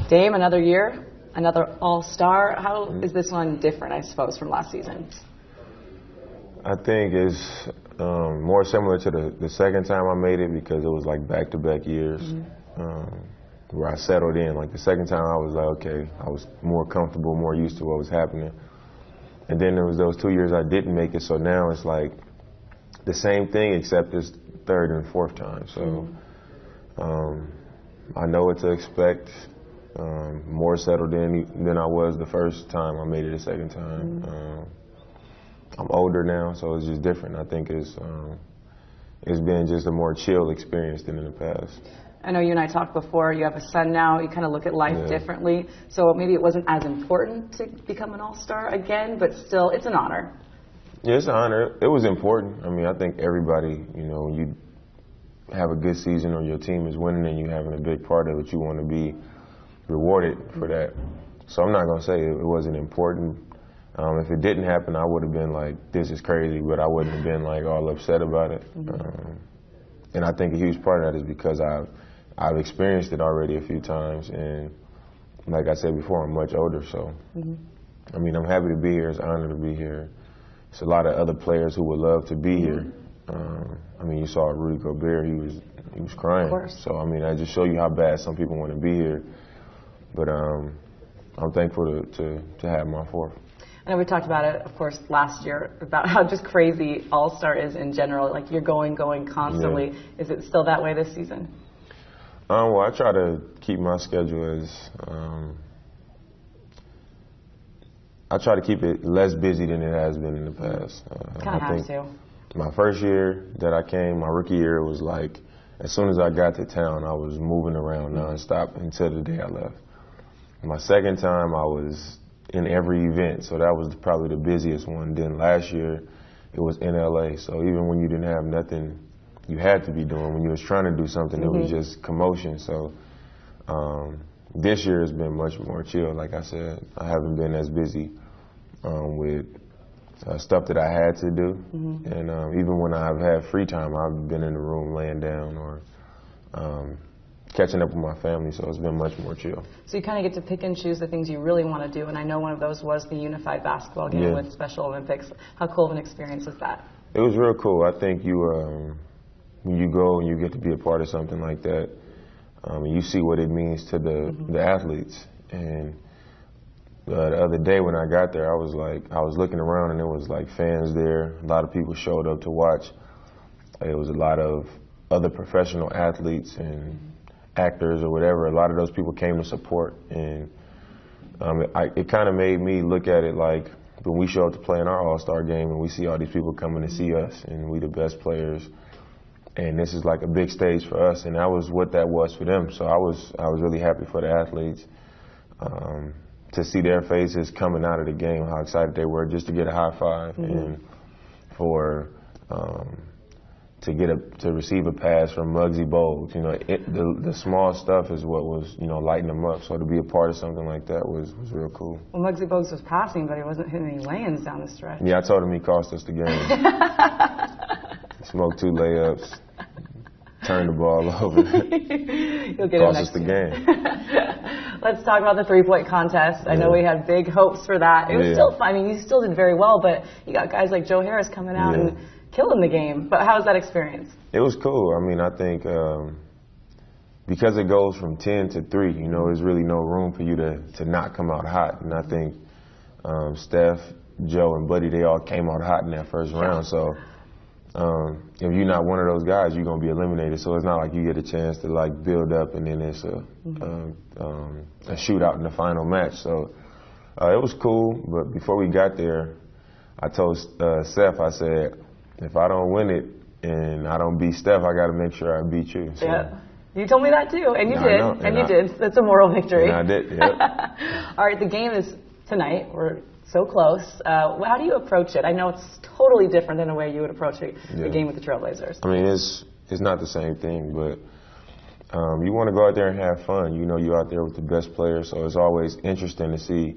Dame, another year, another All-Star. How is this one different, I suppose, from last season? I think it's more similar to the second time I made it because it was like back-to-back years where I settled in. Like the second time I was like, okay, I was more comfortable, more used to what was happening. And then there was those 2 years I didn't make it, so now it's like the same thing except this third and fourth time. So I know what to expect. More settled in than I was the first time I made it the second time. I'm older now, so it's just different. I think it's been just a more chill experience than in the past. I know you and I talked before. You have a son now. You kind of look at life differently. So maybe it wasn't as important to become an All-Star again, but still, it's an honor. Yeah, it's an honor. It was important. I mean, I think everybody, when you have a good season or your team is winning and you having a big part of it, you want to be rewarded for that. So I'm not going to say it wasn't important. If it didn't happen, I would have been like, this is crazy, but I wouldn't have been like all upset about it. And I think a huge part of that is because I've experienced it already a few times, and like I said before, I'm much older, so I mean, I'm happy to be here. It's an honor to be here. It's a lot of other players who would love to be here. I mean, you saw Rudy Gobert; he was crying. So I mean, I just show you how bad some people want to be here. But I'm thankful to have my fourth. I know we talked about it, of course, last year, about how just crazy All-Star is in general. Like, you're going constantly. Yeah. Is it still that way this season? Well, I try to keep my schedule as I try to keep it less busy than it has been in the past. Kind of have to. My first year that I came, my rookie year, was like, as soon as I got to town, I was moving around nonstop until the day I left. My second time, I was in every event, so that was probably the busiest one. Then last year, it was in LA, so even when you didn't have nothing you had to be doing, when you was trying to do something, it was just commotion. So this year has been much more chill. Like I said, I haven't been as busy with stuff that I had to do. And even when I've had free time, I've been in the room laying down or catching up with my family, so it's been much more chill. So you kind of get to pick and choose the things you really want to do, and I know one of those was the unified basketball game with Special Olympics. How cool of an experience was that? It was real cool. I think when you go and you get to be a part of something like that, you see what it means to the athletes. And the other day when I got there, I was looking around and there was like fans there. A lot of people showed up to watch. It was a lot of other professional athletes and actors or whatever. A lot of those people came to support, and it kind of made me look at it like when we show up to play in our All-Star game and we see all these people coming to see us and we the best players, and this is like a big stage for us, and that was what that was for them. So I was really happy for the athletes to see their faces coming out of the game, how excited they were just to get a high five, and for to receive a pass from Muggsy Bogues. The small stuff is what was lighting them up. So to be a part of something like that was real cool. Well, Muggsy Bogues was passing, but he wasn't hitting any lay-ins down the stretch. Yeah, I told him he cost us the game. Smoked 2 layups, turned the ball over. You'll get cost us the game. Let's talk about the three-point contest. I know we had big hopes for that. It was still fun. I mean, you still did very well, but you got guys like Joe Harris coming out and killing the game. But how was that experience? It was cool. I mean, I think because it goes from 10 to 3, there's really no room for you to not come out hot. And I think Steph, Joe, and Buddy, they all came out hot in that first round. So if you're not one of those guys, you're going to be eliminated. So it's not like you get a chance to like build up and then it's a shootout in the final match. So it was cool. But before we got there, I told Seth, I said, if I don't win it and I don't beat Steph, I got to make sure I beat you. So, yeah. You told me that too, and you did, and you did. That's a moral victory. And I did, yeah. All right, the game is tonight. We're so close. How do you approach it? I know it's totally different than the way you would approach the game with the Trailblazers. I mean, it's not the same thing, but you want to go out there and have fun. You're out there with the best players, so it's always interesting to see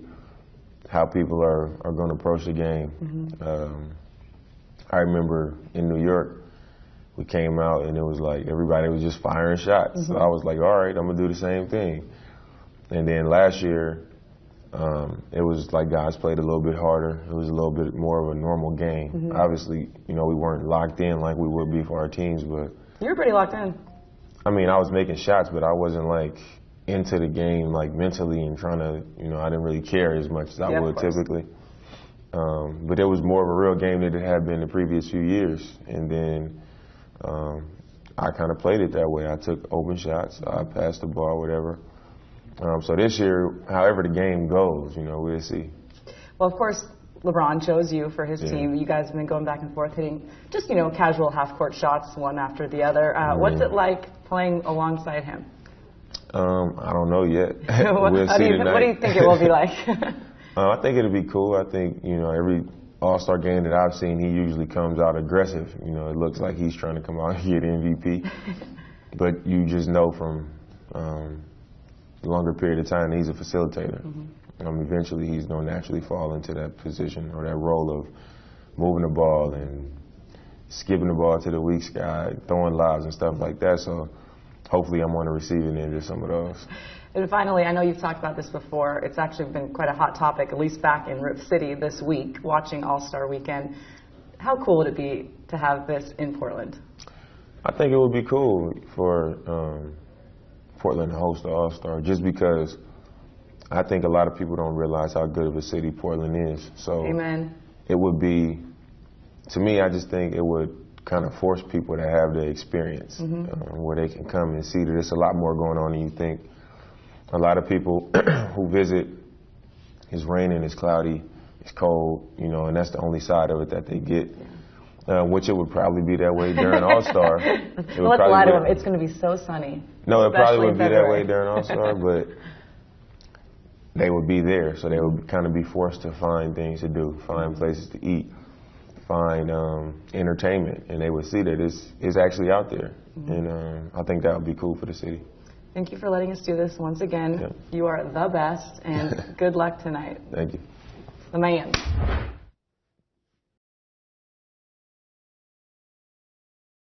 how people are going to approach the game. I remember in New York, we came out and it was like everybody was just firing shots. So I was like, all right, I'm going to do the same thing. And then last year, it was like guys played a little bit harder. It was a little bit more of a normal game. Obviously, we weren't locked in like we would be for our teams, but you were pretty locked in. I mean, I was making shots, but I wasn't like into the game like mentally and trying to, I didn't really care as much as I would typically. But it was more of a real game than it had been the previous few years. And then I kind of played it that way. I took open shots. I passed the ball, whatever. So this year, however the game goes, we'll see. Well, of course, LeBron chose you for his team. You guys have been going back and forth hitting just, casual half-court shots one after the other. What's it like playing alongside him? I don't know yet. We'll see tonight. What do you think it will be like? I think it'll be cool. I think, every All-Star game that I've seen, he usually comes out aggressive. It looks like he's trying to come out and get MVP. But you just know from a longer period of time that he's a facilitator. Eventually he's going to naturally fall into that position or that role of moving the ball and skipping the ball to the weak guy, throwing lobs and stuff like that. So hopefully I'm on the receiving end of some of those. And finally, I know you've talked about this before. It's actually been quite a hot topic, at least back in Rip City this week, watching All-Star Weekend. How cool would it be to have this in Portland? I think it would be cool for Portland to host the All-Star, just because I think a lot of people don't realize how good of a city Portland is. So Amen. It would be, to me, I just think it would kind of force people to have the experience where they can come and see that there's a lot more going on than you think. A lot of people who visit, it's raining, it's cloudy, it's cold, and that's the only side of it that they get. Which it would probably be that way during All-Star. Well, let's lie to them. It's going to be so sunny. No, it probably would be that way during All-Star, but they would be there, so they would kind of be forced to find things to do, find places to eat, find entertainment, and they would see that it's actually out there. And I think that would be cool for the city. Thank you for letting us do this once again. You are the best, and good luck tonight. Thank you. The man.